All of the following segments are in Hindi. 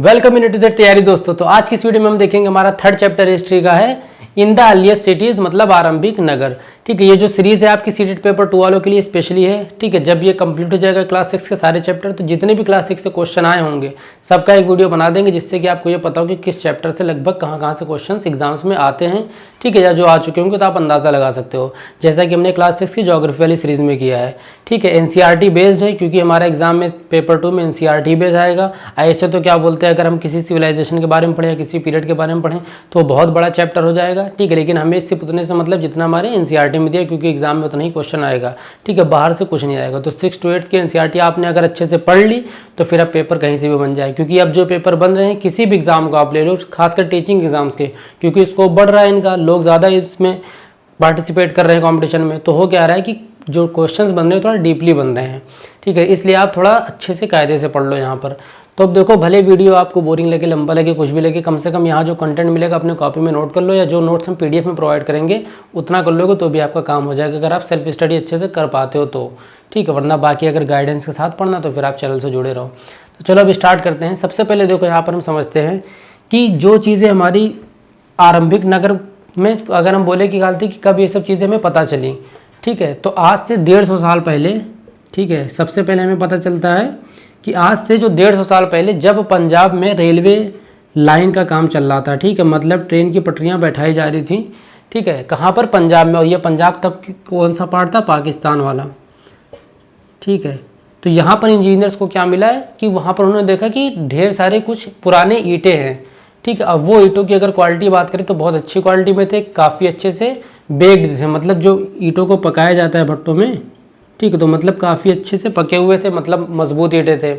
वेलकम इन टू द तैयारी दोस्तों। तो आज की इस वीडियो में हम देखेंगे हमारा थर्ड चैप्टर हिस्ट्री का है इन द अर्लिएस्ट सिटीज मतलब आरंभिक नगर। ठीक है, ये जो सीरीज है आपकी सीटेट पेपर 2 वालों के लिए स्पेशली है। ठीक है, जब ये कंप्लीट हो जाएगा क्लास 6 के सारे चैप्टर तो जितने भी क्लास 6 से क्वेश्चन आए होंगे सबका एक वीडियो बना देंगे, जिससे कि आपको ये पता हो कि किस चैप्टर से लगभग कहाँ से क्वेश्चन एग्जाम्स में आते हैं। ठीक है, या जो आ चुके होंगे तो आप अंदाज़ा लगा सकते हो, जैसा कि हमने क्लास 6 की ज्योग्राफी वाली सीरीज में किया है। ठीक है, एनसीईआरटी बेस्ड है क्योंकि हमारा एग्जाम में पेपर 2 में एनसीईआरटी बेस्ड आएगा। ऐसे तो क्या बोलते हैं, अगर हम किसी सिविलाइजेशन के बारे में पढ़ें या किसी पीरियड के बारे में पढ़ें तो बहुत बड़ा चैप्टर हो जाएगा। ठीक है, लेकिन हमें इससे उतने से मतलब जितना हमारे एनसीईआरटी में दिया, क्योंकि एग्जाम में उतना ही क्वेश्चन आएगा। ठीक है, बाहर से कुछ नहीं आएगा। तो 6 to 8 की एनसीईआरटी आपने अगर अच्छे से पढ़ ली तो फिर अब पेपर कहीं से भी बन जाए, क्योंकि अब जो पेपर बन रहे हैं किसी भी एग्जाम को आप ले लो, खासकर टीचिंग एग्जाम्स के, क्योंकि स्कोप बढ़ रहा है इनका, लोग ज़्यादा इसमें पार्टिसिपेट कर रहे हैं कॉम्पिटिशन में, तो हो क्या रहा है कि जो क्वेश्चंस बन रहे हैं थोड़ा डीपली बन रहे हैं। ठीक है, इसलिए आप थोड़ा अच्छे से कायदे से पढ़ लो यहाँ पर। तो अब देखो, भले वीडियो आपको बोरिंग लगे, लंबा लगे, कुछ भी लगे, कम से कम यहाँ जो कंटेंट मिलेगा अपने कॉपी में नोट कर लो, या जो नोट्स हम पीडीएफ में प्रोवाइड करेंगे उतना कर लोगे तो भी आपका काम हो जाएगा, अगर आप सेल्फ स्टडी अच्छे से कर पाते हो तो। ठीक है, वरना बाकी अगर गाइडेंस के साथ पढ़ना तो फिर आप चैनल से जुड़े रहो। तो चलो अब स्टार्ट करते हैं। सबसे पहले देखो, यहाँ पर हम समझते हैं कि जो चीज़ें हमारी आरंभिक नगर में, अगर हम बोले कि गलती कि कब ये सब चीज़ें हमें पता चली। ठीक है, तो आज से 150 साल पहले, ठीक है, सबसे पहले हमें पता चलता है कि आज से जो 150 साल पहले जब पंजाब में रेलवे लाइन का काम चल रहा था। ठीक है, मतलब ट्रेन की पटरियां बैठाई जा रही थी। ठीक है, कहाँ पर? पंजाब में। और ये पंजाब तब कौन सा पार्ट था? पाकिस्तान वाला। ठीक है, तो यहाँ पर इंजीनियर्स को क्या मिला है कि वहाँ पर उन्होंने देखा कि ढेर सारे कुछ पुराने ईंटें हैं। ठीक है, अब वो ईंटों की अगर क्वालिटी बात करें तो बहुत अच्छी क्वालिटी में थे, काफ़ी अच्छे से बेक्ड थे, मतलब जो ईंटों को पकाया जाता है भट्टों में। ठीक है, तो मतलब काफ़ी अच्छे से पके हुए थे, मतलब मजबूत ईंटें थे।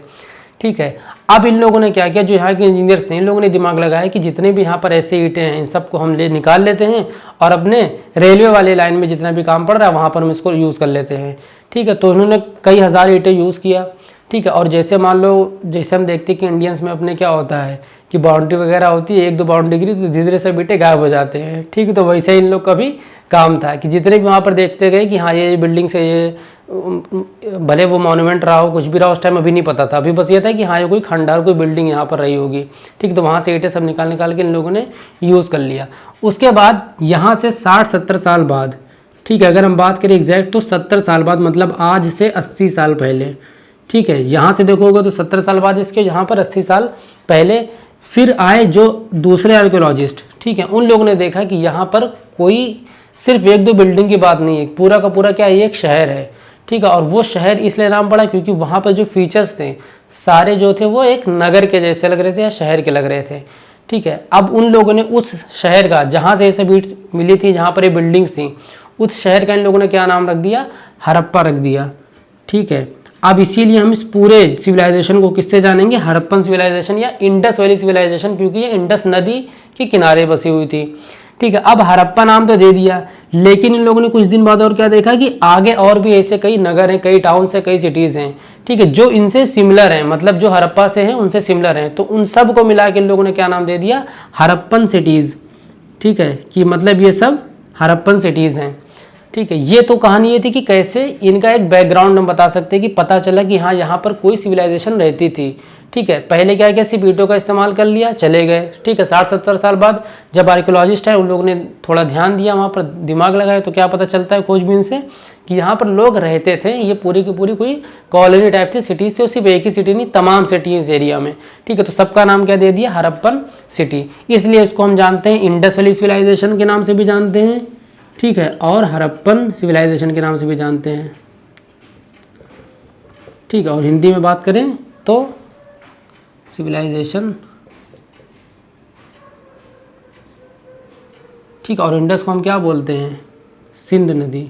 ठीक है, अब इन लोगों ने क्या किया, जो यहाँ के इंजीनियर्स थे, इन लोगों ने दिमाग लगाया कि जितने भी यहाँ पर ऐसे ईंटें हैं इन सबको हम निकाल लेते हैं और अपने रेलवे वाले लाइन में जितना भी काम पड़ रहा है वहाँ पर हम इसको यूज़ कर लेते हैं। ठीक है, तो उन्होंने कई हज़ार ईंटें यूज़ किया। ठीक है, और जैसे मान लो, जैसे हम देखते हैं कि इंडियंस में अपने क्या होता है कि बाउंड्री वगैरह होती है, 1-2 बाउंड्री गिरी तो धीरे धीरे सब ईंटें गायब हो जाते हैं। ठीक है, तो वैसे ही इन लोग का भी काम था कि जितने भी वहाँ पर देखते गए कि हाँ ये बिल्डिंग से, ये भले वो मॉन्यूमेंट रहा हो, कुछ भी रहा, उस टाइम अभी नहीं पता था, अभी बस ये था कि हाँ ये कोई खंडहर, कोई बिल्डिंग यहाँ पर रही होगी। ठीक, तो वहाँ से ईंटें सब निकाल के इन लोगों ने यूज़ कर लिया। उसके बाद यहाँ से 60-70 साल बाद, ठीक है, अगर हम बात करें एग्जैक्ट तो 70 साल बाद, मतलब आज से 80 साल पहले। ठीक है, यहाँ से देखोगे तो 70 साल बाद इसके, यहाँ पर 80 साल पहले फिर आए जो दूसरे आर्कियोलॉजिस्ट। ठीक है, उन लोगों ने देखा कि यहाँ पर कोई सिर्फ 1-2 बिल्डिंग की बात नहीं है, पूरा का पूरा क्या है, एक शहर है। ठीक है, और वो शहर इसलिए नाम पड़ा क्योंकि वहाँ पर जो फीचर्स थे सारे जो थे वो एक नगर के जैसे लग रहे थे या शहर के लग रहे थे। ठीक है, अब उन लोगों ने उस शहर का, जहाँ से ये सब ईंट मिली थी, जहाँ पर ये बिल्डिंग्स थी, उस शहर का इन लोगों ने क्या नाम रख दिया? हड़प्पा रख दिया। ठीक है, अब इसीलिए हम इस पूरे सिविलाइजेशन को किससे जानेंगे? हड़प्पन सिविलाइजेशन या इंडस वैली सिविलाइजेशन, क्योंकि ये इंडस नदी के किनारे बसी हुई थी। ठीक है, अब हड़प्पा नाम तो दे दिया, लेकिन इन लोगों ने कुछ दिन बाद और क्या देखा कि आगे और भी ऐसे कई नगर हैं, कई टाउन्स हैं, कई सिटीज़ हैं। ठीक है, जो इनसे सिमिलर हैं, मतलब जो हड़प्पा से हैं उनसे सिमिलर हैं, तो उन सब को मिला के इन लोगों ने क्या नाम दे दिया? हड़प्पन सिटीज़। ठीक है, कि मतलब ये सब हड़प्पन सिटीज़ हैं। ठीक है, ये तो कहानी ये थी कि कैसे इनका एक बैकग्राउंड हम बता सकते हैं कि पता चला कि हाँ यहाँ पर कोई सिविलाइजेशन रहती थी। ठीक है, पहले क्या किया, सिर्फ ईंटों का इस्तेमाल कर लिया, चले गए। ठीक है, 60-70 साल बाद जब आर्कियोलॉजिस्ट है उन लोगों ने थोड़ा ध्यान दिया, वहाँ पर दिमाग लगाया, तो क्या पता चलता है खोजबीन से कि यहाँ पर लोग रहते थे। ये पूरी की पूरी कोई कॉलोनी टाइप थी, सिटीज़ थे, सिर्फ एक ही सिटी नहीं, तमाम सिटीज़ एरिया में। ठीक है, तो सबका नाम क्या दे दिया? हड़प्पन सिटी। इसलिए इसको हम जानते हैं इंडस वैली सिविलाइजेशन के नाम से भी जानते हैं। ठीक है, और हड़प्पन सिविलाइजेशन के नाम से भी जानते हैं। ठीक है, और हिंदी में बात करें तो सिविलाइजेशन। ठीक है, और इंडस को हम क्या बोलते हैं? सिंध नदी।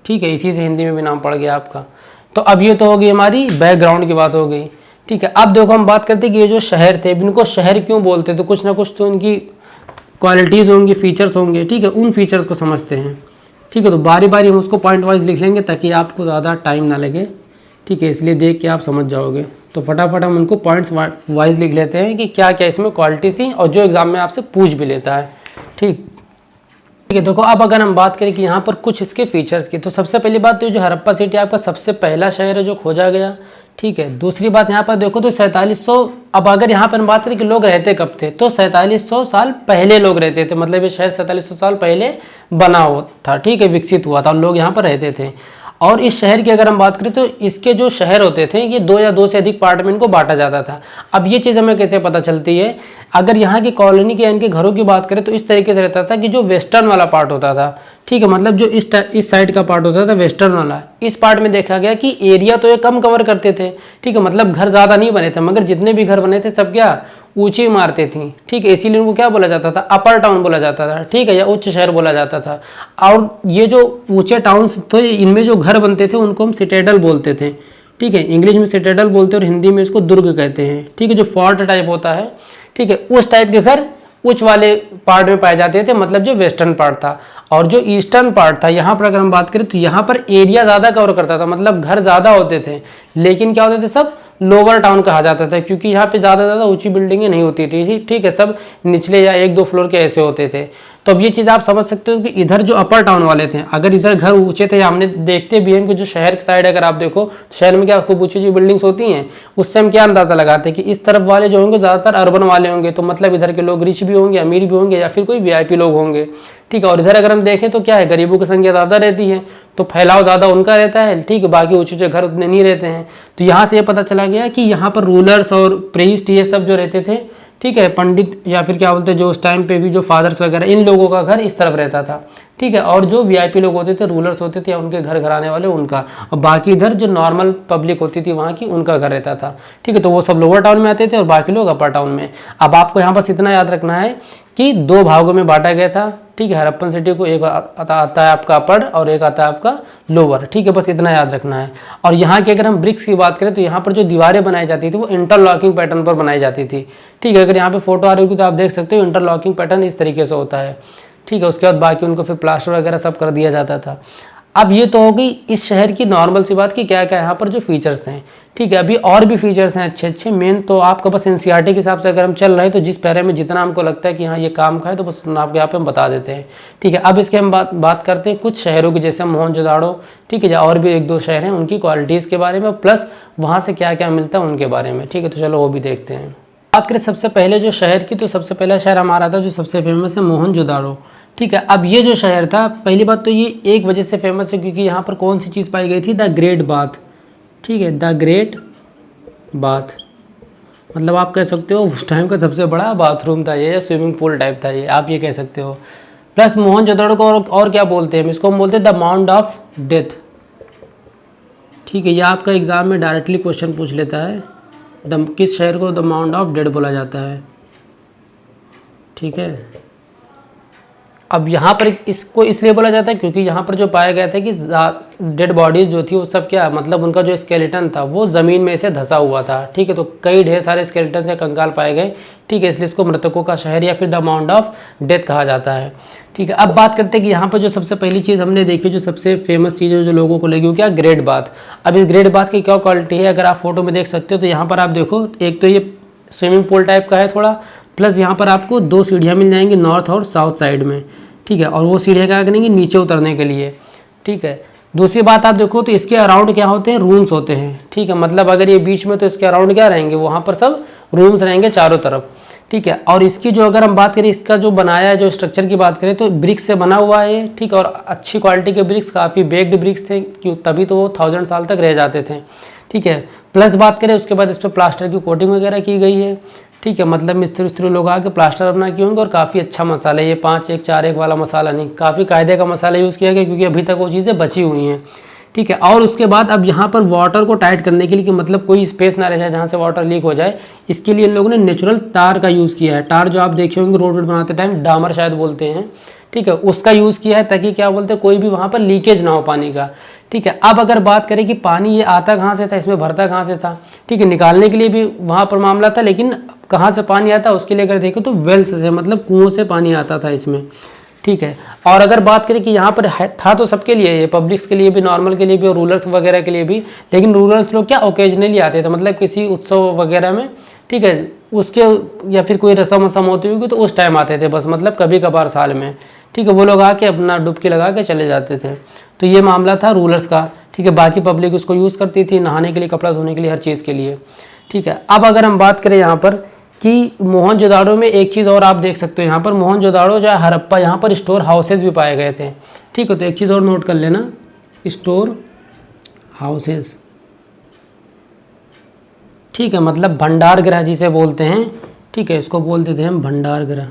ठीक है, इसी से हिंदी में भी नाम पड़ गया आपका। तो अब ये तो हो गई हमारी बैकग्राउंड की बात हो गई। ठीक है, अब देखो हम बात करते हैं कि ये जो शहर थे, इनको शहर क्यों बोलते? तो कुछ ना कुछ तो इनकी क्वालिटीज़ होंगी, फीचर्स होंगे। ठीक है, उन फीचर्स को समझते हैं। ठीक है, तो बारी बारी हम उसको पॉइंट वाइज लिख लेंगे ताकि आपको ज़्यादा टाइम ना लगे। ठीक है, इसलिए देख के आप समझ जाओगे। तो फटाफट हम उनको पॉइंट्स वाइज लिख लेते हैं कि क्या क्या इसमें क्वालिटी थी और जो एग्ज़ाम में आपसे पूछ भी लेता है। ठीक, ठीक है। देखो अब अगर हम बात करें कि यहाँ पर कुछ इसके फीचर्स की, तो सबसे पहली बात तो जो हड़प्पा सिटी आपका सबसे पहला शहर है जो खोजा गया। ठीक है। दूसरी बात यहाँ पर देखो तो 4700, अब अगर यहाँ पर हम बात करें कि लोग रहते कब थे, तो 4700 साल पहले लोग रहते थे, मतलब ये शहर 4700 साल पहले बना हुआ था। ठीक है, विकसित हुआ था और लोग यहाँ पर रहते थे। और इस शहर की अगर हम बात करें तो इसके जो शहर होते थे ये 2 या 2 से अधिक पार्ट में इनको बांटा जाता था। अब ये चीज़ हमें कैसे पता चलती है, अगर यहाँ की कॉलोनी के इनके घरों की बात करें तो इस तरीके से रहता था कि जो वेस्टर्न वाला पार्ट होता था, ठीक है, मतलब जो इस साइड का पार्ट होता था वेस्टर्न वाला, इस पार्ट में देखा गया कि एरिया तो ये कम कवर करते थे। ठीक है, मतलब घर ज़्यादा नहीं बने थे, मगर जितने भी घर बने थे सब क्या ऊंची इमारतें थी। ठीक है, इसीलिए उनको क्या बोला जाता था, अपर टाउन बोला जाता था। ठीक है, या उच्च शहर बोला जाता था। और ये जो ऊंचे टाउन्स थे इनमें जो घर बनते थे उनको हम सिटेडल बोलते थे। ठीक है, इंग्लिश में सिटेडल बोलते हैं और हिंदी में इसको दुर्ग कहते हैं। ठीक है, जो फोर्ट टाइप होता है, ठीक है, उस टाइप के घर उच्च वाले पार्ट में पाए जाते थे, मतलब जो वेस्टर्न पार्ट था। और जो ईस्टर्न पार्ट था, यहाँ पर अगर हम बात करें तो यहाँ पर एरिया ज़्यादा कवर करता था, मतलब घर ज़्यादा होते थे, लेकिन क्या होते थे, सब लोअर टाउन कहा जाता था, क्योंकि यहाँ पे ज़्यादा ऊंची बिल्डिंगें नहीं होती थी। ठीक है, सब निचले या 1-2 फ्लोर के ऐसे होते थे। तो अब ये चीज़ आप समझ सकते हो कि इधर जो अपर टाउन वाले थे, अगर इधर घर ऊंचे थे, हमने देखते भी हैं कि जो शहर की साइड अगर आप देखो तो शहर में क्या खूब ऊंची ऊंची बिल्डिंग्स होती हैं, उससे हम क्या अंदाज़ा लगाते हैं कि इस तरफ वाले जो होंगे ज़्यादातर अर्बन वाले होंगे, तो मतलब इधर के लोग रिच भी होंगे, अमीर भी होंगे, या फिर कोई वीआईपी लोग होंगे। ठीक है, और इधर अगर हम देखें तो क्या है, गरीबों की संख्या ज़्यादा रहती है, तो फैलाव ज़्यादा उनका रहता है। ठीक है, बाकी ऊंचे ऊंचे घर उतने नहीं रहते हैं। तो यहाँ से ये पता चला गया कि यहाँ पर रूलर्स और प्रीस्ट ये सब जो रहते थे, ठीक है, पंडित या फिर क्या बोलते हैं, जो उस टाइम पे भी जो फादर्स वगैरह, इन लोगों का घर इस तरफ रहता था। ठीक है, और जो वीआईपी लोग होते थे, रूलर्स होते थे या उनके घर घराने वाले, उनका, और बाकी इधर जो नॉर्मल पब्लिक होती थी वहाँ की, उनका घर रहता था। ठीक है, तो वो सब लोअर टाउन में आते थे और बाकी लोग अपर टाउन में। अब आपको यहाँ बस इतना याद रखना है कि 2 भागों में बांटा गया था। ठीक है, हड़प्पन सिटी को एक आता है आपका अपर और एक आता है आपका लोअर। ठीक है, बस इतना याद रखना है। और यहाँ की अगर हम ब्रिक्स की बात करें तो यहाँ पर जो दीवारें बनाई जाती थी वो इंटरलॉकिंग पैटर्न पर बनाई जाती थी। ठीक है, अगर यहाँ पे फोटो आ रही होगी तो आप देख सकते हो इंटरलॉकिंग पैटर्न इस तरीके से होता है। ठीक है, उसके बाद बाकी उनको फिर प्लास्टर वगैरह सब कर दिया जाता था। अब ये तो हो गई इस शहर की नॉर्मल सी बात कि क्या क्या यहाँ पर जो फीचर्स हैं। ठीक है, अभी और भी फीचर्स हैं अच्छे अच्छे। मेन तो आपका बस एनसीईआरटी के हिसाब से अगर हम चल रहे हैं तो जिस पैरे में जितना हमको लगता है कि हाँ ये काम का है तो बस आपको यहाँ पे हम बता देते हैं। ठीक है, अब इसके हम बात करते हैं कुछ शहरों की, जैसे मोहनजोदाड़ो। ठीक है, और भी 1-2 शहर हैं, उनकी क्वालिटीज़ के बारे में, प्लस वहाँ से क्या क्या मिलता है उनके बारे में। ठीक है, तो चलो वो भी देखते हैं। बात करें सबसे पहले जो शहर की, तो सबसे पहला शहर हमारा था जो सबसे फेमस है, मोहनजोदाड़ो। ठीक है, अब ये जो शहर था, पहली बात तो ये एक वजह से फेमस है क्योंकि यहाँ पर कौन सी चीज़ पाई गई थी, द ग्रेट बाथ। ठीक है, द ग्रेट बाथ, मतलब आप कह सकते हो उस टाइम का सबसे बड़ा बाथरूम था ये, स्विमिंग पूल टाइप था ये, आप ये कह सकते हो। प्लस मोहनजोदड़ो को और क्या बोलते हैं, इसको हम बोलते हैं द माउंट ऑफ डेथ। ठीक है, ये आपका एग्जाम में डायरेक्टली क्वेश्चन पूछ लेता है, किस शहर को द माउंट ऑफ डेथ बोला जाता है। ठीक है, अब यहाँ पर इसको इसलिए बोला जाता है क्योंकि यहाँ पर जो पाया गया था कि डेड बॉडीज जो थी वो सब क्या, मतलब उनका जो स्केलेटन था वो ज़मीन में से धंसा हुआ था। ठीक है, तो कई ढेर सारे स्केलेटन या कंकाल पाए गए। ठीक है, इसलिए इसको मृतकों का शहर या फिर द माउंट ऑफ डेथ कहा जाता है। ठीक है, अब बात करते हैं कि यहाँ पर जो सबसे पहली चीज़ हमने देखी, जो सबसे फेमस चीज़ है जो लोगों को लगी, वो क्या, ग्रेट बाथ। अब इस ग्रेट बाथ की क्या क्वालिटी है, अगर आप फोटो में देख सकते हो तो यहाँ पर आप देखो, एक तो ये स्विमिंग पूल टाइप का है थोड़ा, प्लस यहाँ पर आपको 2 सीढ़ियाँ मिल जाएंगी नॉर्थ और साउथ साइड में। ठीक है, और वो सीढ़ियाँ क्या करेंगी, नीचे उतरने के लिए। ठीक है, दूसरी बात आप देखो तो इसके अराउंड क्या होते हैं, रूम्स होते हैं। ठीक है, मतलब अगर ये बीच में तो इसके अराउंड क्या रहेंगे, वहाँ पर सब रूम्स रहेंगे चारों तरफ। ठीक है, और इसकी जो अगर हम बात करें, इसका जो बनाया है, जो स्ट्रक्चर की बात करें तो ब्रिक्स से बना हुआ है। ठीक, और अच्छी क्वालिटी के ब्रिक्स, काफ़ी बेक्ड ब्रिक्स थे, क्यों, तभी तो वो 1000 साल तक रह जाते थे। ठीक है, प्लस बात करें उसके बाद इस पर प्लास्टर की कोटिंग वगैरह की गई है। ठीक है, मतलब मिस्त्री लोग आके प्लास्टर अपना किए होंगे, और काफ़ी अच्छा मसाला है ये, 5-1-4-1 वाला मसाला नहीं, काफ़ी कायदे का मसाला यूज़ किया गया क्योंकि अभी तक वो चीज़ें बची हुई हैं। ठीक है, और उसके बाद अब यहाँ पर वाटर को टाइट करने के लिए कि मतलब कोई स्पेस ना रह जाए जहाँ से वाटर लीक हो जाए, इसके लिए इन लोगों ने नेचुरल तार का यूज़ किया है। तार जो आप देखे होंगे रोड बनाते टाइम, डामर शायद बोलते हैं। ठीक है, उसका यूज़ किया है ताकि क्या बोलते हैं, कोई भी वहाँ पर लीकेज ना हो पानी का। ठीक है, अब अगर बात करें कि पानी ये आता कहाँ से था, इसमें भरता कहाँ से था। ठीक है, निकालने के लिए भी वहाँ पर मामला था, लेकिन कहाँ से पानी आता उसके लिए अगर देखें तो वेल्स से, मतलब कुओं से पानी आता था इसमें। ठीक है, और अगर बात करें कि यहाँ पर था तो सबके लिए, ये पब्लिक्स के लिए भी, नॉर्मल के लिए भी और रूलर्स वगैरह के लिए भी, लेकिन रूलर्स लोग क्या ओकेजनली आते थे, मतलब किसी उत्सव वगैरह में। ठीक है, उसके या फिर कोई रस्म वसम होती होगी तो उस टाइम आते थे बस, मतलब कभी कभार साल में। ठीक है, वो लोग आके अपना डुबकी लगा के चले जाते थे। तो ये मामला था रूलर्स का, ठीक है। बाकी पब्लिक उसको यूज़ करती थी नहाने के लिए, कपड़ा धोने के लिए, हर चीज़ के लिए, ठीक है। अब अगर हम बात करें यहाँ पर कि मोहनजोदाड़ो में एक चीज़ और आप देख सकते हो, यहाँ पर मोहनजोदाड़ो या हड़प्पा, यहाँ पर स्टोर हाउसेज भी पाए गए थे, ठीक है। तो एक चीज़ और नोट कर लेना, स्टोर हाउसेज, ठीक है, मतलब भंडार गृह जिसे बोलते हैं, ठीक है, इसको बोल देते हैं हम भंडार गृह,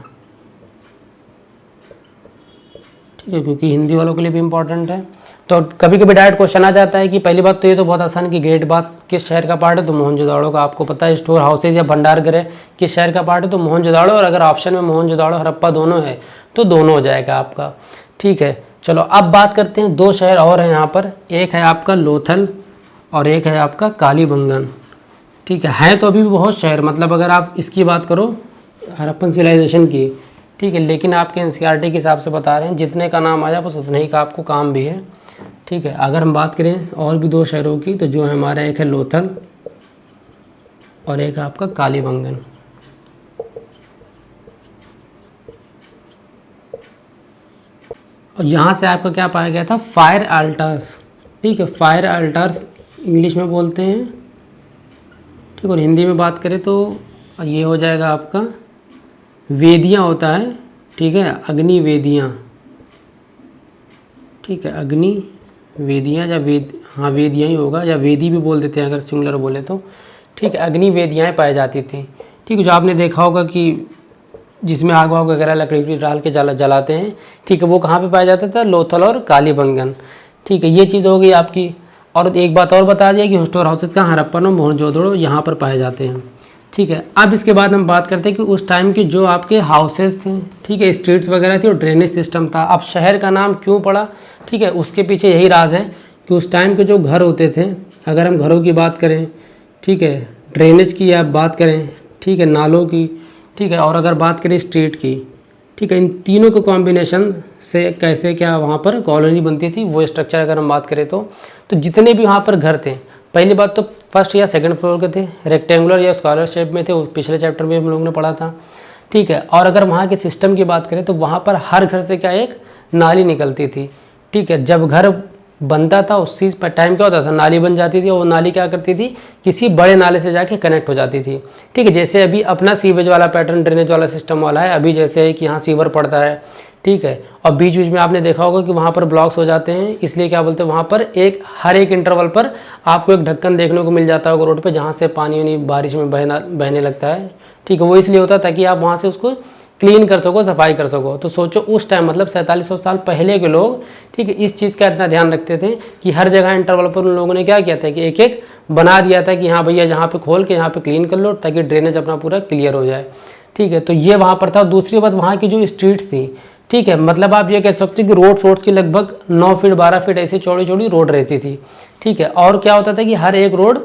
ठीक है, क्योंकि हिंदी वालों के लिए भी इम्पोर्टेंट है। तो कभी कभी डायरेक्ट क्वेश्चन आ जाता है कि पहली बात तो ये तो बहुत आसान है कि ग्रेट बात किस शहर का पार्ट है, तो मोहनजोदाड़ो का आपको पता है। स्टोर हाउसेज या भंडार गृह किस शहर का पार्ट है, तो मोहनजोदाड़ो। और अगर ऑप्शन में मोहनजोदाड़ो हड़प्पा दोनों है तो दोनों हो जाएगा आपका, ठीक है। चलो अब बात करते हैं, दो शहर और हैं यहाँ पर, एक है आपका लोथल और एक है आपका कालीबंगन, ठीक है तो अभी भी बहुत शहर, मतलब अगर आप इसकी बात करो हड़प्पन सिविलाइजेशन की, ठीक है, लेकिन आपके एनसीईआरटी के हिसाब से बता रहे हैं, जितने का नाम आया बस उतने ही का आपको काम भी है, ठीक है। अगर हम बात करें और भी दो शहरों की, तो जो है हमारा एक है लोथल और एक है आपका कालीबंगन। और यहाँ से आपका क्या पाया गया था, फायर अल्टार्स, ठीक है, फायर अल्टार्स इंग्लिश में बोलते हैं, ठीक। और हिंदी में बात करें तो ये हो जाएगा आपका वेदियाँ होता है, ठीक है, अग्नि वेदियाँ, ठीक है, अग्नि वेदियाँ या हाँ वेदियाँ ही होगा, या वेदी भी बोल देते हैं अगर सिंगुलर बोले तो, ठीक है। अग्नि वेदियाँ पाई जाती थी, ठीक है, जो आपने देखा होगा कि जिसमें आग वाग वगैरह लकड़ी डाल के जलाते हैं, ठीक है, वो कहाँ पे पाया जाता था, लोथल और कालीबंगन, ठीक है। ये चीज़ हो गई आपकी। और एक बात और बता दिया कि स्टोर हाउसेज का हड़प्पन और मोहनजोदड़ो यहाँ पर पाए जाते हैं, ठीक है। अब इसके बाद हम बात करते हैं कि उस टाइम के जो आपके हाउसेज थे, ठीक है, स्ट्रीट्स वगैरह थी और ड्रेनेज सिस्टम था। अब शहर का नाम क्यों पड़ा, ठीक है, उसके पीछे यही राज है कि उस टाइम के जो घर होते थे, अगर हम घरों की बात करें, ठीक है, ड्रेनेज की आप बात करें, ठीक है, नालों की, ठीक है, और अगर बात करें स्ट्रीट की, ठीक है, इन तीनों के कॉम्बिनेशन से कैसे क्या वहाँ पर कॉलोनी बनती थी, वो स्ट्रक्चर अगर हम बात करें तो जितने भी वहाँ पर घर थे, पहली बात तो फर्स्ट या सेकंड फ्लोर के थे, रेक्टेंगुलर या स्क्वायर शेप में थे, पिछले चैप्टर में हम लोगों ने पढ़ा था, ठीक है। और अगर वहाँ के सिस्टम की बात करें तो वहाँ पर हर घर से क्या एक नाली निकलती थी, ठीक है। जब घर बनता था उसी टाइम क्या होता था, नाली बन जाती थी, और वो नाली क्या करती थी, किसी बड़े नाले से जाके कनेक्ट हो जाती थी, ठीक है। जैसे अभी अपना सीवेज वाला पैटर्न, ड्रेनेज वाला सिस्टम वाला है, अभी जैसे है कि यहाँ सीवर पड़ता है, ठीक है, और बीच बीच में आपने देखा होगा कि वहाँ पर ब्लॉक्स हो जाते हैं, इसलिए क्या बोलते हैं, वहाँ पर हर एक इंटरवल पर आपको एक ढक्कन देखने को मिल जाता होगा रोड पे, जहाँ से पानी बारिश में बहने लगता है, ठीक है। वो इसलिए होता है ताकि आप वहाँ से उसको क्लीन कर सको, सफाई कर सको। तो सोचो उस टाइम मतलब 4700 साल पहले के लोग, ठीक है, इस चीज़ का इतना ध्यान रखते थे कि हर जगह इंटरवल पर उन लोगों ने क्या किया था कि एक एक बना दिया था कि हाँ भैया यहाँ पे खोल के यहाँ पे क्लीन कर लो, ताकि ड्रेनेज अपना पूरा क्लियर हो जाए, ठीक है। तो ये वहाँ पर था। दूसरी बात, वहाँ की जो स्ट्रीट्स थी, ठीक है, मतलब आप ये कह सकते हो कि रोड्स की लगभग 9 फीट 12 फीट ऐसी चौड़ी चौड़ी रोड रहती थी, ठीक है। और क्या होता था कि हर एक रोड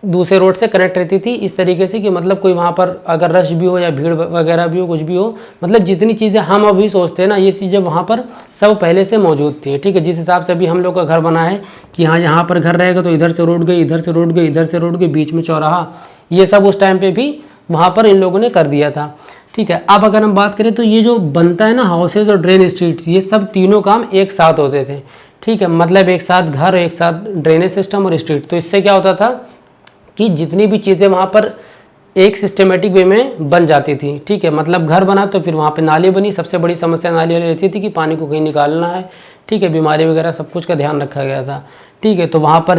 दूसरे रोड से कनेक्ट रहती थी इस तरीके से कि मतलब कोई वहाँ पर अगर रश भी हो या भीड़ वगैरह भी हो, कुछ भी हो, मतलब जितनी चीज़ें हम अभी सोचते हैं ना, ये चीज़ें वहाँ पर सब पहले से मौजूद थी, ठीक है। जिस हिसाब से अभी हम लोग का घर बना है कि हाँ यहाँ पर घर रहेगा तो इधर से रोड गई, इधर से रोड गई, इधर से रोड गई, बीच में चौराहा, ये सब उस टाइम पर भी वहाँ पर इन लोगों ने कर दिया था, ठीक है। अब अगर हम बात करें तो ये जो बनता है ना हाउसेज और ड्रेन स्ट्रीट्स, ये सब तीनों काम एक साथ होते थे, ठीक है, मतलब एक साथ घर, एक साथ ड्रेनेज सिस्टम और स्ट्रीट। तो इससे क्या होता था कि जितनी भी चीज़ें वहाँ पर एक सिस्टमेटिक वे में बन जाती थी, ठीक है। मतलब घर बना तो फिर वहाँ पे नाली बनी, सबसे बड़ी समस्या नाली वाली रहती थी कि पानी को कहीं निकालना है, ठीक है, बीमारी वगैरह सब कुछ का ध्यान रखा गया था, ठीक है। तो वहाँ पर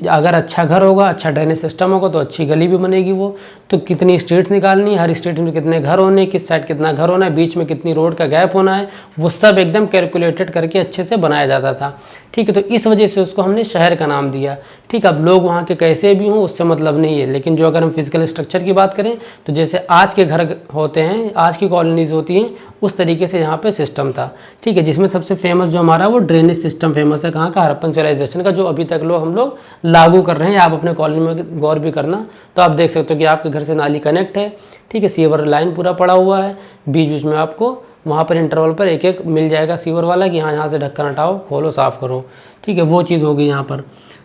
अगर अच्छा घर होगा, अच्छा ड्रेनेज सिस्टम होगा तो अच्छी गली भी बनेगी। वो तो कितनी स्ट्रीट्स निकालनी है, हर स्ट्रीट में कितने घर होने, किस साइड कितना घर होना है, बीच में कितनी रोड का गैप होना है, वो सब एकदम कैलकुलेटेड करके अच्छे से बनाया जाता था, ठीक है। तो इस वजह से उसको हमने शहर का नाम दिया, ठीक है। अब लोग वहाँ के कैसे भी हों उससे मतलब नहीं है, लेकिन जो अगर हम फिजिकल स्ट्रक्चर की बात करें तो जैसे आज के घर होते हैं, आज की कॉलोनीज होती हैं, उस तरीके से यहाँ पे सिस्टम था, ठीक है। जिसमें सबसे फेमस जो हमारा वो ड्रेनेज सिस्टम फेमस है, कहाँ का, हड़प्पन सिविलाइजेशन का, जो अभी तक हम लोग लागू कर रहे हैं। आप अपने कॉलोनी में गौर भी करना तो आप देख सकते हो कि आपके घर से नाली कनेक्ट है, ठीक है, सीवर लाइन पूरा पड़ा हुआ है, बीच बीच में आपको वहाँ पर इंटरवल पर एक एक मिल जाएगा सीवर वाला कि हाँ यहाँ से ढक्कन हटाओ, खोलो, साफ़ करो, ठीक है। वो चीज़ होगी यहाँ पर।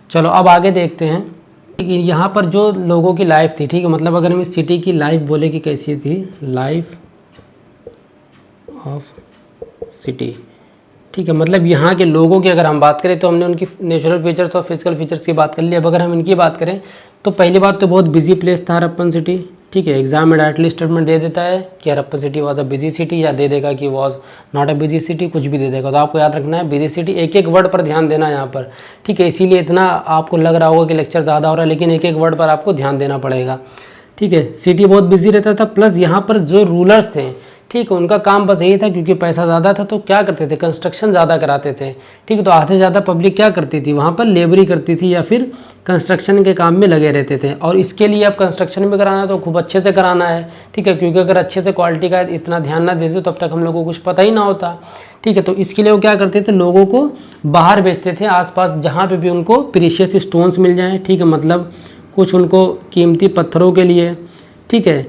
चलो अब आगे देखते हैं कि यहाँ पर जो लोगों की लाइफ थी, ठीक है, मतलब अगर हम इस सिटी की लाइफ बोले कि कैसी थी, लाइफ ऑफ सिटी। ठीक है, मतलब यहाँ के लोगों की अगर हम बात करें तो हमने उनकी नेचुरल फीचर्स और फिजिकल फीचर्स की बात कर ली। अब अगर हम इनकी बात करें तो पहली बात तो बहुत बिजी प्लेस था हरप्पन सिटी। ठीक है, एग्जाम में डायरेक्टली स्टेटमेंट दे देता है कि Harappan city was a busy city, या दे देगा कि was not a busy city, कुछ भी दे देगा। तो आपको याद रखना है बिजी सिटी, एक एक वर्ड पर ध्यान देना है यहाँ पर। ठीक है, इसीलिए इतना आपको लग रहा होगा कि लेक्चर ज़्यादा हो रहा है, लेकिन एक एक वर्ड पर आपको ध्यान देना पड़ेगा। ठीक है, सिटी बहुत बिजी रहता था। प्लस यहाँ पर जो रूलर्स थे, ठीक है, उनका काम बस यही था, क्योंकि पैसा ज़्यादा था तो क्या करते थे, कंस्ट्रक्शन ज़्यादा कराते थे। ठीक है, तो आधे से ज़्यादा पब्लिक क्या करती थी, वहाँ पर लेबरी करती थी या फिर कंस्ट्रक्शन के काम में लगे रहते थे। और इसके लिए अब कंस्ट्रक्शन भी कराना है तो खूब अच्छे से कराना है। ठीक है, क्योंकि अगर अच्छे से क्वालिटी का इतना ध्यान ना देते तो तब तक हम लोगों को कुछ पता ही ना होता। ठीक है, तो इसके लिए वो क्या करते थे, लोगों को बाहर भेजते थे, आसपास जहाँ पे भी उनको प्रीशियस स्टोन्स मिल जाएँ। ठीक है, मतलब कुछ उनको कीमती पत्थरों के लिए, ठीक है,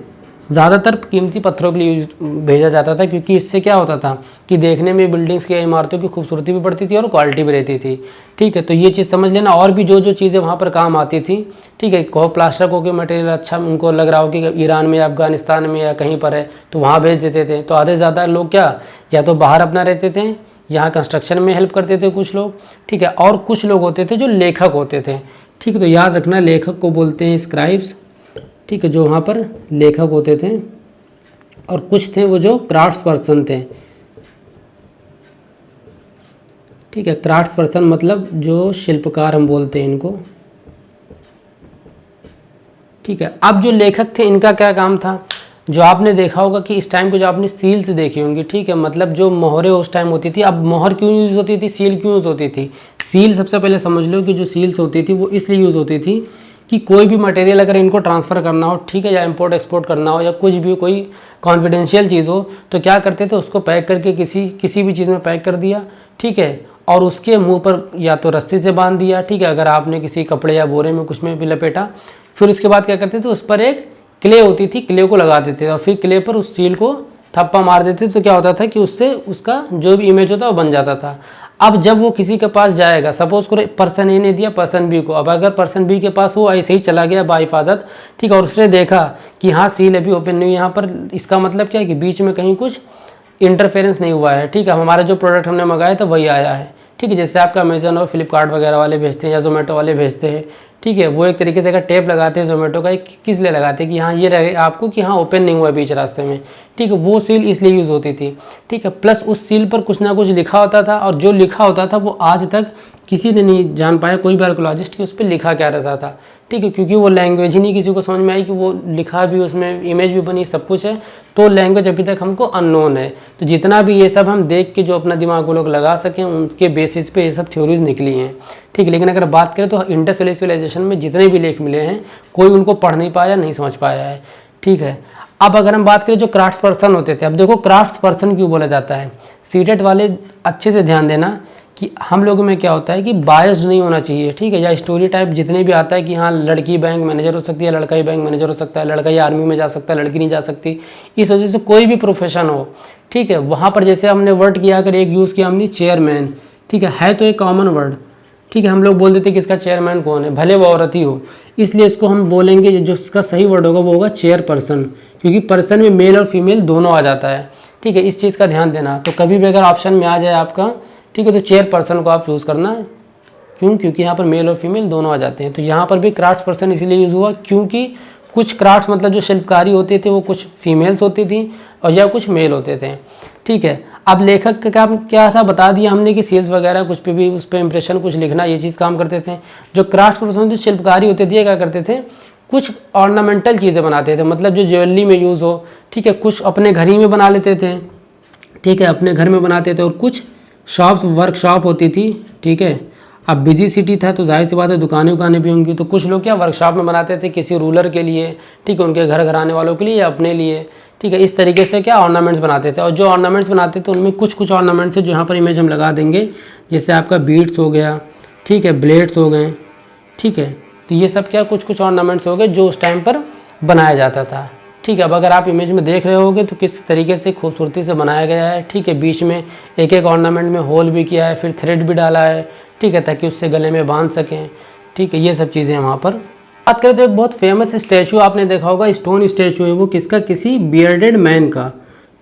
ज़्यादातर कीमती पत्थरों के लिए भेजा जाता था, क्योंकि इससे क्या होता था कि देखने में बिल्डिंग्स की इमारतों की खूबसूरती भी बढ़ती थी और क्वालिटी भी रहती थी। ठीक है, तो ये चीज़ समझ लेना। और भी जो जो चीज़ें वहाँ पर काम आती थी, ठीक है, कहो प्लास्टर को के मटेरियल अच्छा उनको लग रहा हो कि ईरान में या अफगानिस्तान में या कहीं पर है तो वहाँ भेज देते थे। तो आधे से ज़्यादा लोग क्या, या तो बाहर अपना रहते थे, यहाँ कंस्ट्रक्शन में हेल्प करते थे कुछ लोग। ठीक है, और कुछ लोग होते थे जो लेखक होते थे। ठीक है, तो याद रखना लेखक को बोलते हैं स्क्राइब्स। ठीक है, जो वहाँ पर लेखक होते थे, और कुछ थे वो जो क्राफ्ट्स पर्सन थे। ठीक है, क्राफ्ट्स पर्सन मतलब जो शिल्पकार हम बोलते हैं इनको। ठीक है, अब जो लेखक थे इनका क्या काम था, जो आपने देखा होगा कि इस टाइम को जो आपने सील्स देखी होंगी। ठीक है, मतलब जो मोहरें उस टाइम होती थी, अब मोहर क्यों यूज़ होती थी, सील क्यों यूज़ होती थी। सील सबसे पहले समझ लो कि जो सील्स होती थी वो इसलिए यूज़ होती थी कि कोई भी मटेरियल अगर इनको ट्रांसफ़र करना हो, ठीक है, या इंपोर्ट एक्सपोर्ट करना हो, या कुछ भी कोई कॉन्फिडेंशियल चीज़ हो, तो क्या करते थे, उसको पैक करके किसी भी चीज़ में पैक कर दिया। ठीक है, और उसके मुंह पर या तो रस्सी से बांध दिया। ठीक है, अगर आपने किसी कपड़े या बोरे में कुछ में भी लपेटा, फिर उसके बाद क्या करते थे, उस पर एक क्ले होती थी, क्ले को लगा देते थे और फिर क्ले पर उस सील को थप्पा मार देते थे। तो क्या होता था कि उससे उसका जो भी इमेज होता है वो बन जाता था। अब जब वो किसी के पास जाएगा, सपोज करो पर्सन ए ने दिया पर्सन बी को, अब अगर पर्सन बी के पास वो ऐसे ही चला गया बाई हिफाजत, ठीक है, और उसने देखा कि हाँ सील अभी ओपन नहीं हुई यहाँ पर, इसका मतलब क्या है कि बीच में कहीं कुछ इंटरफेरेंस नहीं हुआ है। ठीक है, हमारा जो प्रोडक्ट हमने मंगाया था वही आया है। ठीक है, जैसे आपका अमेजन और फ्लिपकार्ट वगैरह वाले भेजते हैं या जोमेटो वाले भेजते हैं। ठीक है, वो एक तरीके से अगर टेप लगाते हैं जोमेटो का, किस लिए लगाते हैं कि हाँ ये रहे आपको कि हाँ ओपन नहीं हुआ बीच रास्ते में। ठीक है, वो सील इसलिए यूज़ होती थी। ठीक है, प्लस उस सील पर कुछ ना कुछ लिखा होता था, और जो लिखा होता था वो आज तक किसी ने नहीं जान पाया, कोई भी आर्कोलॉजिस्ट, कि उस पर लिखा क्या रहता था। ठीक है, क्योंकि वो लैंग्वेज ही नहीं किसी को समझ में आई कि वो लिखा भी, उसमें इमेज भी बनी, सब कुछ है, तो लैंग्वेज अभी तक हमको अननोन है। तो जितना भी ये सब हम देख के जो अपना दिमाग वो लोग लगा सकें, उनके बेसिस पे ये सब थ्योरीज निकली हैं। ठीक है, लेकिन अगर बात करें तो इंडस वैली सिविलाइजेशन में जितने भी लेख मिले हैं, कोई उनको पढ़ नहीं पाया, नहीं समझ पाया है। ठीक है, अब अगर हम बात करें जो क्राफ्ट्स पर्सन होते थे, अब देखो क्राफ्ट्स पर्सन क्यों बोला जाता है, सीटेट वाले अच्छे से ध्यान देना कि हम लोगों में क्या होता है कि बायस्ड नहीं होना चाहिए। ठीक है, या स्टोरी टाइप जितने भी आता है कि हाँ लड़की बैंक मैनेजर हो सकती है, लड़का ही बैंक मैनेजर हो सकता है, लड़का ही आर्मी में जा सकता है, लड़की नहीं जा सकती। इस वजह से कोई भी प्रोफेशन हो, ठीक है, वहाँ पर जैसे हमने वर्ड किया, अगर एक यूज़ किया हमने चेयरमैन, ठीक है तो एक कॉमन वर्ड। ठीक है, हम लोग बोल देते कि इसका चेयरमैन कौन है, भले वो औरत ही हो, इसलिए इसको हम बोलेंगे जो इसका सही वर्ड होगा वो होगा चेयर पर्सन, क्योंकि पर्सन में मेल और फीमेल दोनों आ जाता है। ठीक है, इस चीज़ का ध्यान देना। तो कभी भी अगर ऑप्शन में आ जाए आपका, ठीक है, तो चेयर पर्सन को आप चूज़ करना। क्यों, क्योंकि यहाँ पर मेल और फीमेल दोनों आ जाते हैं। तो यहाँ पर भी क्राफ्ट्स पर्सन इसीलिए यूज़ हुआ क्योंकि कुछ क्राफ्ट्स मतलब जो शिल्पकारी होते थे वो कुछ फीमेल्स होती थी और या कुछ मेल होते थे। ठीक है, अब लेखक का काम क्या था, बता दिया हमने कि सेल्स वगैरह कुछ पे भी उस पर इंप्रेशन कुछ लिखना, ये चीज़ काम करते थे। जो क्राफ्ट्स पर्सन जो शिल्पकारी होते थे क्या करते थे, कुछ ऑर्नामेंटल चीज़ें बनाते थे, मतलब जो ज्वेलरी में यूज़ हो। ठीक है, कुछ अपने घर ही में बना लेते थे। ठीक है, अपने घर में बनाते थे, और कुछ शॉप्स वर्कशॉप होती थी। ठीक है, अब बिजी सिटी था तो जाहिर सी बात है दुकानें उकानें भी होंगी, तो कुछ लोग क्या वर्कशॉप में बनाते थे किसी रूलर के लिए, ठीक है, उनके घर आने वालों के लिए या अपने लिए। ठीक है, इस तरीके से क्या ऑर्नामेंट्स बनाते थे, और जो ऑर्नामेंट्स बनाते थे उनमें कुछ ऑर्नामेंट्स है जो यहाँ पर इमेज हम लगा देंगे, जैसे आपका बीड्स हो गया, ठीक है, ब्लेड्स हो गए। ठीक है, तो ये सब क्या कुछ ऑर्नामेंट्स हो गए जो उस टाइम पर बनाया जाता था। ठीक है, अब अगर आप इमेज में देख रहे होगे तो किस तरीके से खूबसूरती से बनाया गया है। ठीक है, बीच में एक एक ऑर्नामेंट में होल भी किया है, फिर थ्रेड भी डाला है। ठीक है, ताकि उससे गले में बांध सकें। ठीक है, ये सब चीज़ें वहाँ पर। बात करें तो एक बहुत फेमस स्टैचू आपने देखा होगा, स्टोन स्टैचू है वो, किसका, किसी बियर्डेड मैन का।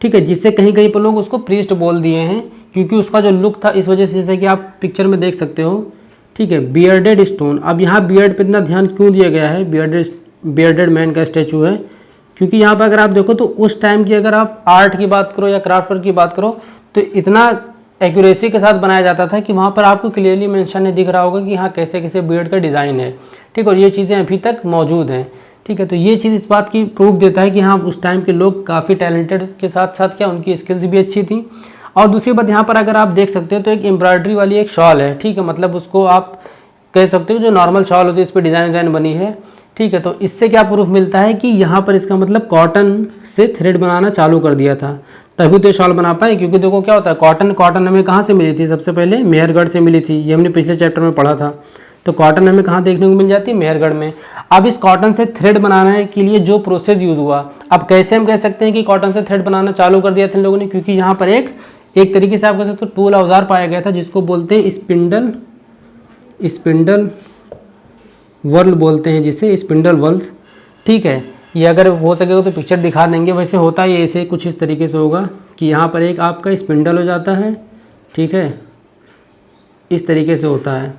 ठीक है, जिससे कहीं कहीं पर लोग उसको प्रीस्ट बोल दिए हैं क्योंकि उसका जो लुक था इस वजह से, जैसे कि आप पिक्चर में देख सकते हो, ठीक है, बियर्डेड स्टोन। अब यहाँ बियर्ड पे इतना ध्यान क्यों दिया गया है, बियर्डेड मैन का स्टैचू है, क्योंकि यहाँ पर अगर आप देखो तो उस टाइम की अगर आप आर्ट की बात करो या क्राफ्ट वर्क की बात करो तो इतना एक्यूरेसी के साथ बनाया जाता था कि वहाँ पर आपको क्लियरली मेंशन नहीं दिख रहा होगा कि हाँ कैसे कैसे बियर्ड का डिज़ाइन है, ठीक। और ये चीज़ें अभी तक मौजूद हैं, ठीक है। तो ये चीज़ इस बात की प्रूफ देता है कि हाँ उस टाइम के लोग काफ़ी टैलेंटेड के साथ साथ क्या उनकी स्किल्स भी अच्छी थी। और दूसरी बात यहाँ पर अगर आप देख सकते हो तो एक एम्ब्रॉयडरी वाली एक शॉल है, ठीक है, मतलब उसको आप कह सकते हो जो नॉर्मल शॉल होती है इस पर डिज़ाइन बनी है, ठीक है। तो इससे क्या प्रूफ मिलता है कि यहाँ पर इसका मतलब कॉटन से थ्रेड बनाना चालू कर दिया था, तभी तो ये शॉल बना पाए। क्योंकि देखो क्या होता है, कॉटन हमें कहाँ से मिली थी, सबसे पहले मेहरगढ़ से मिली थी, ये हमने पिछले चैप्टर में पढ़ा था। तो कॉटन हमें कहाँ देखने को मिल जाती है, मेहरगढ़ में। अब इस कॉटन से थ्रेड बनाने के लिए जो प्रोसेस यूज़ हुआ, अब कैसे हम कह सकते हैं कि कॉटन से थ्रेड बनाना चालू कर दिया था इन लोगों ने, क्योंकि यहाँ पर एक तरीके से आप कह सकते हो टूल औजार पाया गया था जिसको बोलते हैं स्पिंडल वर्ल बोलते हैं, जिसे स्पिंडल वर्ल्स, ठीक है। ये अगर हो सकेगा तो पिक्चर दिखा देंगे। वैसे होता है ऐसे कुछ इस तरीके से होगा कि यहाँ पर एक आपका स्पिंडल हो जाता है, ठीक है, इस तरीके से होता है,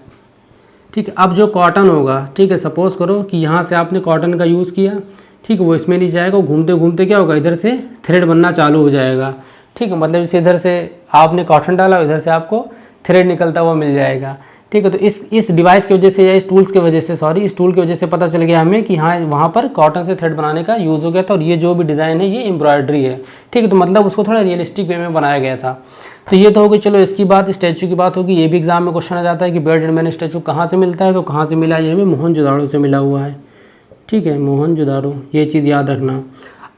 ठीक है। अब जो कॉटन होगा, ठीक है, सपोज़ करो कि यहाँ से आपने कॉटन का यूज़ किया, ठीक है, वो इसमें नहीं जाएगा, घूमते घूमते क्या होगा, इधर से थ्रेड बनना चालू हो जाएगा, ठीक है। मतलब जैसे इधर से आपने कॉटन डाला, इधर से आपको थ्रेड निकलता हुआ मिल जाएगा, ठीक है। तो इस डिवाइस की वजह से या इस टूल्स की वजह से, इस टूल की वजह से पता चल गया हमें कि हाँ वहाँ पर कॉटन से थ्रेड बनाने का यूज़ हो गया था और ये जो भी डिज़ाइन है ये एम्ब्रॉयडरी है, ठीक है। तो मतलब उसको थोड़ा रियलिस्टिक वे में बनाया गया था। तो ये तो होगी, चलो इसकी बात, स्टैचू की बात होगी। ये भी एग्जाम में क्वेश्चन आ जाता है कि बियर्डेड मैन स्टैचू कहाँ से मिलता है, तो कहाँ से मिला, ये हमें मोहनजोदाड़ो से मिला हुआ है, ठीक है, मोहनजोदाड़ो, ये चीज़ याद रखना।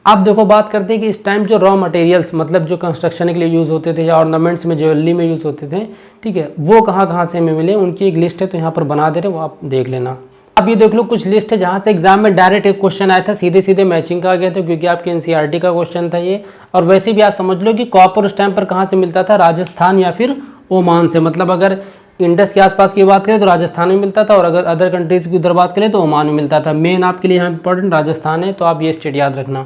अब देखो बात करते हैं कि इस टाइम जो रॉ मटेरियल्स, मतलब जो कंस्ट्रक्शन के लिए यूज़ होते थे या ऑर्नामेंट्स में, ज्वेलरी में यूज़ होते थे, ठीक है, वो कहाँ कहाँ से हमें मिले, उनकी एक लिस्ट है, तो यहाँ पर बना दे रहे, वो आप देख लेना। अब ये देख लो कुछ लिस्ट है जहाँ से एग्जाम में डायरेक्ट एक क्वेश्चन आया था, सीधे सीधे मैचिंग का आ गया था, क्योंकि आपके एनसीईआरटी का क्वेश्चन था ये। और वैसे भी आप समझ लो कि कॉपर उस टाइम पर कहाँ से मिलता था, राजस्थान या फिर ओमान से। मतलब अगर इंडस के आसपास की बात करें तो राजस्थान में मिलता था, और अगर अदर कंट्रीज़ की उधर बात करें तो ओमान में मिलता था। मेन आपके लिए यहाँ इंपॉर्टेंट राजस्थान है, तो आप ये स्टेट याद रखना।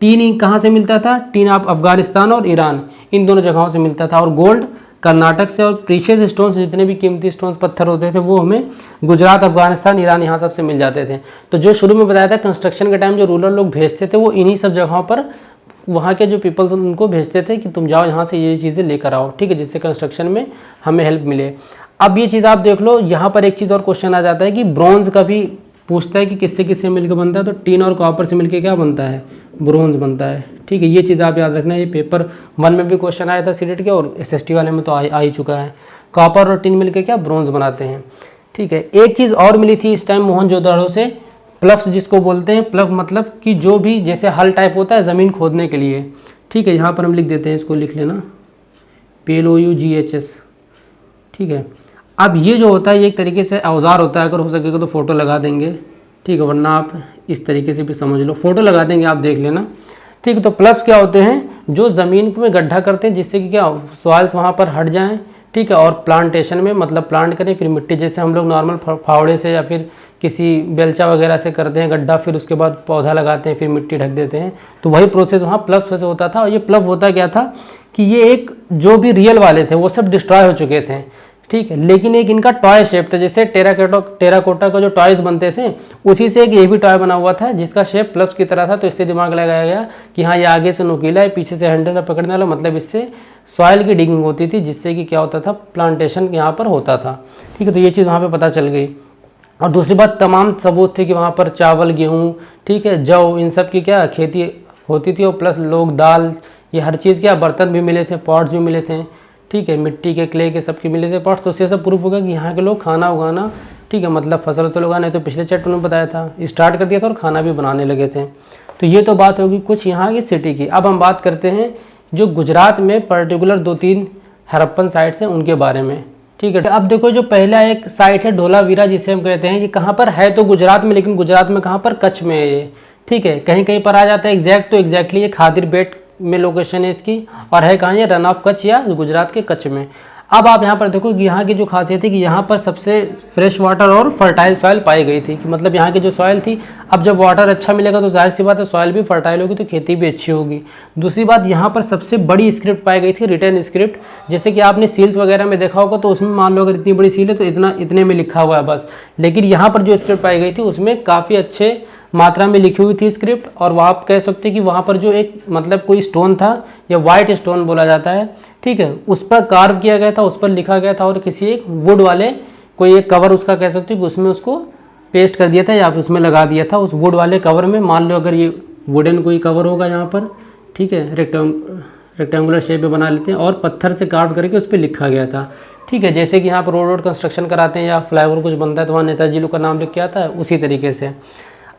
टीन कहाँ से मिलता था, टीन आप अफगानिस्तान और ईरान, इन दोनों जगहों से मिलता था। और गोल्ड कर्नाटक से, और प्रीशियस स्टोन्स, जितने भी कीमती स्टोन्स पत्थर होते थे, वो हमें गुजरात, अफगानिस्तान, ईरान, यहाँ सब से मिल जाते थे। तो जो शुरू में बताया था कंस्ट्रक्शन के टाइम जो रूरल लोग भेजते थे, वो इन्हीं सब जगहों पर वहाँ के जो पीपल्स उनको भेजते थे कि तुम जाओ यहाँ से ये चीज़ें लेकर आओ, ठीक है, जिससे कंस्ट्रक्शन में हमें हेल्प मिले। अब ये चीज़ आप देख लो, यहाँ पर एक चीज़ और क्वेश्चन आ जाता है कि ब्रॉन्ज का भी पूछता है कि किससे किससे मिलकर बनता है, तो टीन और कॉपर से मिलकर क्या बनता है, ब्रोंज बनता है, ठीक है। ये चीज़ आप याद रखना, ये पेपर 1 में भी क्वेश्चन आया था सीटेट के, और एसएसटी वाले में तो आ ही चुका है। कॉपर और टीन मिलकर क्या ब्रोंज बनाते हैं, ठीक है। एक चीज़ और मिली थी इस टाइम मोहनजोदड़ो से, प्लग्स जिसको बोलते हैं। प्लग मतलब कि जो भी जैसे हल टाइप होता है ज़मीन खोदने के लिए, ठीक है, यहाँ पर हम लिख देते हैं, इसको लिख लेना, PLOUGHS, ठीक है। अब ये जो होता है ये एक तरीके से औजार होता है, अगर हो सकेगा तो फ़ोटो लगा देंगे, ठीक है, वरना आप इस तरीके से भी समझ लो, फ़ोटो लगा देंगे, आप देख लेना, ठीक है। तो प्लग्स क्या होते हैं, जो ज़मीन में गड्ढा करते हैं जिससे कि क्या सॉइल्स वहाँ पर हट जाएं, ठीक है, और प्लांटेशन में मतलब प्लांट करें, फिर मिट्टी जैसे हम लोग नॉर्मल फावड़े से या फिर किसी बेलचा वगैरह से करते हैं गड्ढा, फिर उसके बाद पौधा लगाते हैं, फिर मिट्टी ढक देते हैं, तो वही प्रोसेस वहाँ प्लग्स से होता था। और ये प्लग होता क्या था कि ये एक जो भी रियल वाले थे वो सब डिस्ट्रॉय हो चुके थे, ठीक है, लेकिन एक इनका टॉय शेप था, जैसे टेराकोटा का जो टॉयज बनते थे उसी से एक ये भी टॉय बना हुआ था जिसका शेप प्लग्स की तरह था। तो इससे दिमाग लगाया गया कि हाँ ये आगे से नुकीला है, पीछे से हैंडल पकड़ने वाला, मतलब इससे सॉइल की डिगिंग होती थी, जिससे कि क्या होता था, प्लांटेशन यहाँ पर होता था, ठीक है। तो ये चीज़ वहाँ पर पता चल गई। और दूसरी बात, तमाम सबूत थे कि वहाँ पर चावल, गेहूँ, ठीक है, जौ, इन सब की क्या खेती होती थी, और प्लस लोग दाल, ये हर चीज़ क्या, बर्तन भी मिले थे, पॉट्स भी मिले थे, ठीक है, मिट्टी के, क्ले के, सबके मिले थे पॉट्स। तो उससे सब प्रूफ होगा कि यहाँ के लोग खाना उगाना, ठीक है, मतलब फसल वसल उगाना, तो पिछले चैप्टर में बताया था, स्टार्ट कर दिया था और खाना भी बनाने लगे थे। तो ये तो बात होगी कुछ यहाँ की सिटी की। अब हम बात करते हैं जो गुजरात में पर्टिकुलर 2-3 हड़प्पन साइट्स हैं उनके बारे में, ठीक है। अब देखो जो पहला एक साइट है ढोलावीरा, जिसे हम कहते हैं, ये कहाँ पर है, तो गुजरात में, लेकिन गुजरात में कहाँ पर, कच्छ में है ये, ठीक है। कहीं कहीं पर आ जाता है एग्जैक्ट, तो एग्जैक्टली ये खादिर बेट में लोकेशन है इसकी, और है कहाँ, ये रन ऑफ कच्छ या गुजरात के कच्छ में। अब आप यहाँ पर देखो कि यहाँ की जो खासियत है कि यहाँ पर सबसे फ्रेश वाटर और फर्टाइल सॉइल पाई गई थी, कि मतलब यहाँ की जो सॉइल थी, अब जब वाटर अच्छा मिलेगा तो जाहिर सी बात है सॉइल भी फर्टाइल होगी तो खेती भी अच्छी होगी। दूसरी बात, यहाँ पर सबसे बड़ी स्क्रिप्ट पाई गई थी, रिटर्न स्क्रिप्ट। जैसे कि आपने सील्स वगैरह में देखा होगा तो उसमें मान लो अगर इतनी बड़ी सील है तो इतने में लिखा हुआ है बस, लेकिन यहाँ पर जो स्क्रिप्ट पाई गई थी उसमें काफ़ी अच्छे मात्रा में लिखी हुई थी स्क्रिप्ट। और वहाँ आप कह सकते हैं कि वहाँ पर जो एक मतलब कोई स्टोन था, या वाइट स्टोन बोला जाता है, ठीक है, उस पर कार्व किया गया था, उस पर लिखा गया था, और किसी एक वुड वाले कोई एक कवर उसका कह सकते हो कि उसमें उसको पेस्ट कर दिया था या फिर उसमें लगा दिया था। उस वुड वाले कवर में मान लो अगर ये वुडन कोई कवर होगा यहाँ पर, ठीक है, रेक्टेंगुलर शेप में बना लेते हैं और पत्थर से कार्व करके उस पर लिखा गया था, ठीक है। जैसे कि यहाँ पर रोड कंस्ट्रक्शन कराते हैं या फ्लाईओवर कुछ बनता है तो वहाँ नेताजी लोग का नाम लिख के आता है, उसी तरीके से।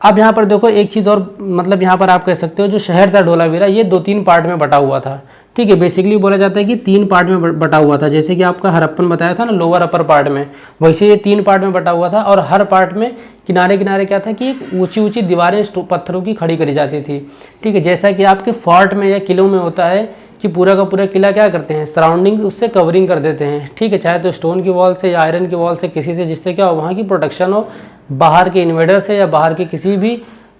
अब यहाँ पर देखो एक चीज़ और, मतलब यहाँ पर आप कह सकते हो जो शहर था धोलावीरा, ये 2-3 पार्ट में बटा हुआ था, ठीक है। बेसिकली बोला जाता है कि 3 पार्ट में बटा हुआ था, जैसे कि आपका हरप्पन बताया था ना लोअर अपर पार्ट में, वैसे ये 3 पार्ट में बटा हुआ था। और हर पार्ट में किनारे किनारे क्या था कि एक ऊंची ऊंची दीवारें पत्थरों की खड़ी करी जाती थी, ठीक है। जैसा कि आपके फोर्ट में या किलों में होता है कि पूरा का पूरा किला क्या करते हैं, सराउंडिंग उससे कवरिंग कर देते हैं, ठीक है, चाहे तो स्टोन की वॉल से या आयरन की वॉल से, किसी से, जिससे क्या हो वहाँ की प्रोटेक्शन हो, बाहर के इन्वेडर से या बाहर के किसी भी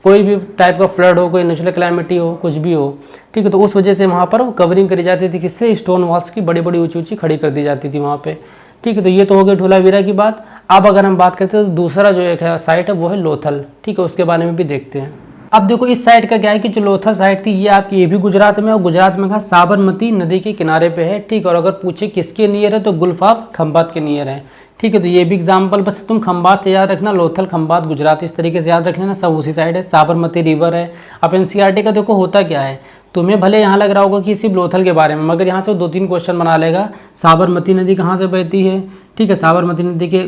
कोई भी टाइप का फ्लड हो, कोई नेचुरल क्लाइमिटी हो, कुछ भी हो, ठीक है। तो उस वजह से वहाँ पर कवरिंग करी जाती थी, किससे, स्टोन वॉल्स की बड़ी बड़ी ऊंची ऊंची खड़ी कर दी जाती थी वहाँ पे, ठीक है। तो ये तो हो गई धोलावीरा की बात। अब अगर हम बात करते हैं तो दूसरा जो एक है साइट है वो है लोथल, ठीक है, उसके बारे में भी देखते हैं। अब देखो इस साइड का क्या है कि जो लोथल साइड थी ये आपकी ये भी गुजरात में, और गुजरात में कहा साबरमती नदी के किनारे पे है, ठीक। और अगर पूछे किसके नियर है तो गुल्फाफ खंबात के नियर है, ठीक है। तो ये भी एग्जाम्पल, बस तुम खंबात से याद रखना, लोथल खंबात गुजरात इस तरीके से याद रख लेना, सब उसी साइड है, साबरमती रिवर है। अब एनसीईआरटी का देखो होता क्या है, तुम्हें भले यहाँ लग रहा होगा कि सिर्फ लोथल के बारे में, मगर यहाँ से 2-3 क्वेश्चन बना लेगा। साबरमती नदी कहाँ से बहती है, ठीक है, साबरमती नदी के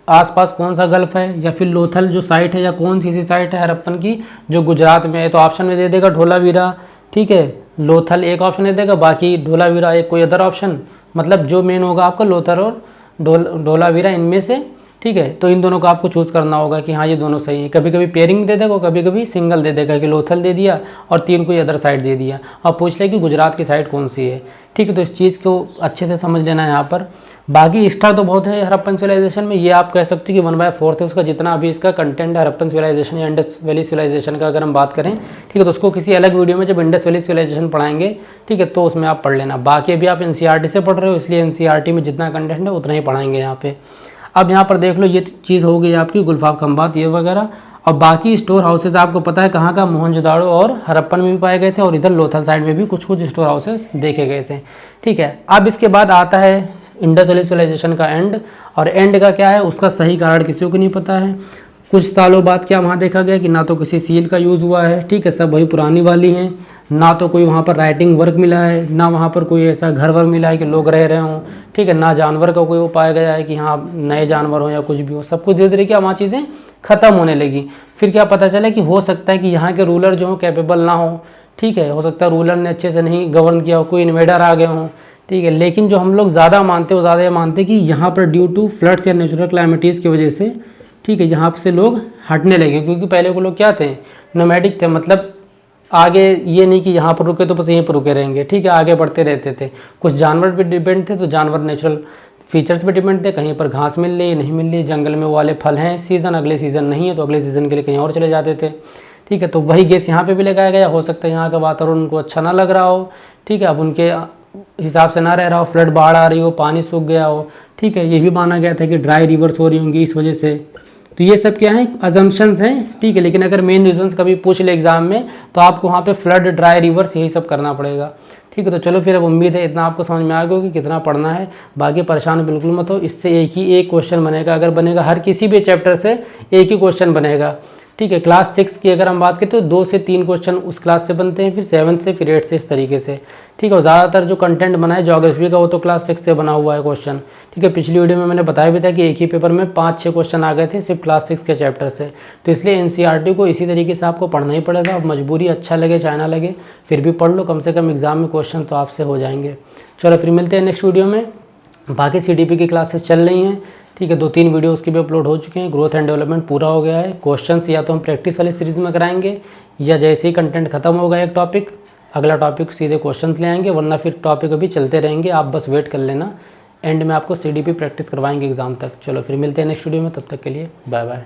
आसपास कौन सा गल्फ है, या फिर लोथल जो साइट है या कौन सी सी साइट है हरप्पन की जो गुजरात में है, तो ऑप्शन में दे देगा धोलावीरा, ठीक है, लोथल एक ऑप्शन दे देगा, बाकी धोलावीरा एक कोई अदर ऑप्शन, मतलब जो मेन होगा आपका लोथल और धोलावीरा इनमें से, ठीक है। तो इन दोनों को आपको चूज़ करना होगा कि हाँ ये दोनों सही है। कभी कभी पेयरिंग दे देगा, कभी कभी सिंगल दे देगा कि लोथल दे दिया और 3 कोई अदर साइड दे दिया, और पूछ ले कि गुजरात की साइड कौन सी है, ठीक है। तो इस चीज़ को अच्छे से समझ लेना है यहाँ पर। बाकी स्टार तो बहुत है हरप्पन सिविलाइजेशन में, ये आप कह सकते हो कि 1/4 है उसका, जितना अभी इसका कंटेंट है हरप्पन सिविलाइजेशन या इंडस वैली सिविलाइजेशन का अगर हम बात करें, ठीक है, तो उसको किसी अलग वीडियो में जब इंडस वैली सिविलाइजेशन पढ़ाएंगे, ठीक है, तो उसमें आप पढ़ लेना। बाकी अभी आप एनसीईआरटी से पढ़ रहे हो, इसलिए एनसीईआरटी में जितना कंटेंट है उतना ही पढ़ाएंगे यहाँ पे। अब यहाँ पर देख लो ये चीज़ हो गई आपकी गुल्फाफ खंबात ये वगैरह। और बाकी स्टोर हाउसेज आपको पता है कहाँ का, मोहनजोदाड़ो और हरप्पन में भी पाए गए थे, और इधर लोथल साइड में भी कुछ कुछ स्टोर हाउसेज देखे गए थे, ठीक है। अब इसके बाद आता है इंडस वैली सिविलाइजेशन का एंड, और एंड का क्या है उसका सही कारण किसी को नहीं पता है। कुछ सालों बाद क्या वहाँ देखा गया कि ना तो किसी सील का यूज़ हुआ है, ठीक है, सब वही पुरानी वाली हैं, ना तो कोई वहाँ पर राइटिंग वर्क मिला है, ना वहाँ पर कोई ऐसा घर वर मिला है कि लोग रह रहे हों, ठीक है, ना जानवर का कोई वो पाया गया है कि हाँ नए जानवर हों या कुछ भी हो। सब कुछ धीरे धीरे क्या वहाँ चीज़ें ख़त्म होने लगी। फिर क्या पता चला कि हो सकता है कि यहाँ के रूलर जो हों कैपेबल ना हो, ठीक है, हो सकता है रूलर ने अच्छे से नहीं गवर्न किया हो, कोई इन्वेडर आ गए हों, ठीक है। लेकिन जो हम लोग ज़्यादा मानते हो, ज़्यादा ये मानते कि यहाँ पर ड्यू टू फ्लड्स या नेचुरल क्लाइमिटीज़ की वजह से, ठीक है, यहाँ से लोग हटने लगे, क्योंकि पहले के लोग क्या थे, नोमैडिक थे, मतलब आगे ये नहीं कि यहाँ पर रुके तो बस यहीं पर रुके रहेंगे, ठीक है, आगे बढ़ते रहते थे। कुछ जानवर पे डिपेंड थे, तो जानवर नेचुरल फीचर्स पे डिपेंड थे, कहीं पर घास मिल रही नहीं मिल रही, जंगल में वो वाले फल हैं सीज़न, अगले सीज़न नहीं है तो अगले सीज़न के लिए कहीं और चले जाते थे, ठीक है। तो वही गेस यहाँ पे भी लगाया गया। हो सकता है यहाँ का वातावरण उनको अच्छा ना लग रहा हो, ठीक है, अब उनके हिसाब से ना रह रहा हो, फ्लड बाढ़ आ रही हो, पानी सूख गया हो, ठीक है, ये भी माना गया था कि ड्राई रिवर्स हो रही होंगी इस वजह से। तो ये सब क्या है, अजम्पशंस हैं, ठीक है। लेकिन अगर मेन रीजंस कभी पूछ ले एग्जाम में तो आपको वहाँ पे फ्लड, ड्राई रिवर्स यही सब करना पड़ेगा, ठीक है। तो चलो फिर अब उम्मीद है इतना आपको समझ में आ गया कि कितना पढ़ना है। बाकी परेशान बिल्कुल मत हो, इससे एक क्वेश्चन बनेगा, अगर बनेगा हर किसी भी चैप्टर से एक ही क्वेश्चन बनेगा, ठीक है। क्लास 6 की अगर हम बात करें तो 2 से 3 क्वेश्चन उस क्लास से बनते हैं, फिर 7 से, फिर 8 से, इस तरीके से, ठीक है। और ज़्यादातर जो कंटेंट बना है ज्योग्राफी का वो तो क्लास 6 से बना हुआ है क्वेश्चन, ठीक है। पिछली वीडियो में मैंने बताया भी था कि एक ही पेपर में 5-6 क्वेश्चन आ गए थे सिर्फ क्लास 6 के चैप्टर से। तो इसलिए एनसीईआरटी को इसी तरीके से आपको पढ़ना ही पड़ेगा। अब मजबूरी, अच्छा लगे चाहे ना लगे, फिर भी पढ़ लो, कम से कम एग्जाम में क्वेश्चन तो आपसे हो जाएंगे। चलो फिर मिलते हैं नेक्स्ट वीडियो में। बाकी CDP की क्लासेस चल रही हैं, ठीक है, 2-3 वीडियो उसके भी अपलोड हो चुके हैं। ग्रोथ एंड डेवलपमेंट पूरा हो गया है। क्वेश्चंस या तो हम प्रैक्टिस वाली सीरीज़ में कराएंगे, या जैसे ही कंटेंट खत्म होगा एक टॉपिक, अगला टॉपिक सीधे क्वेश्चंस ले आएंगे, वरना फिर टॉपिक अभी चलते रहेंगे, आप बस वेट कर लेना। एंड में आपको CDP प्रैक्टिस करवाएंगे एग्ज़ाम तक। चलो फिर मिलते हैं नेक्स्ट वीडियो में, तब तक के लिए बाय बाय।